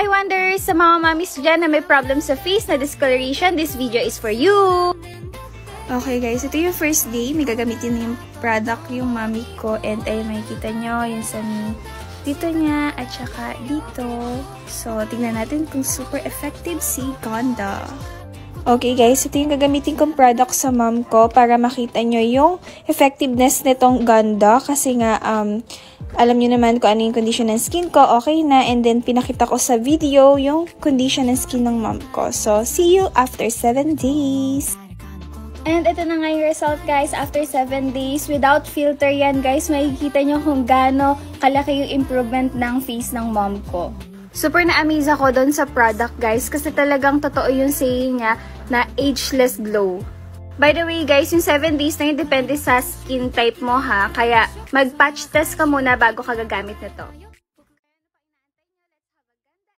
Hi Wonders! Sa mga mommies dyan na may problem sa face na discoloration, this video is for you! Okay guys, ito yung first day. May gagamitin na yung product yung mommy ko. And ay makikita nyo yung sa dito niya at saka dito. So, tingnan natin kung super effective si Gonda. Okay guys, ito yung gagamitin kong product sa mom ko para makita nyo yung effectiveness nitong Gonda. Kasi nga, alam nyo naman kung ano yung condition ng skin ko, okay na. And then, pinakita ko sa video yung condition ng skin ng mom ko. So, see you after 7 days! And ito na nga yung result guys, after 7 days, without filter yan guys, makikita nyo kung gaano kalaki yung improvement ng face ng mom ko. Super na-amaze ako doon sa product guys, kasi talagang totoo yung saying niya na ageless glow. By the way guys, yung 7 days na yun depende sa skin type mo ha, kaya mag-patch test ka muna bago ka gagamit nito.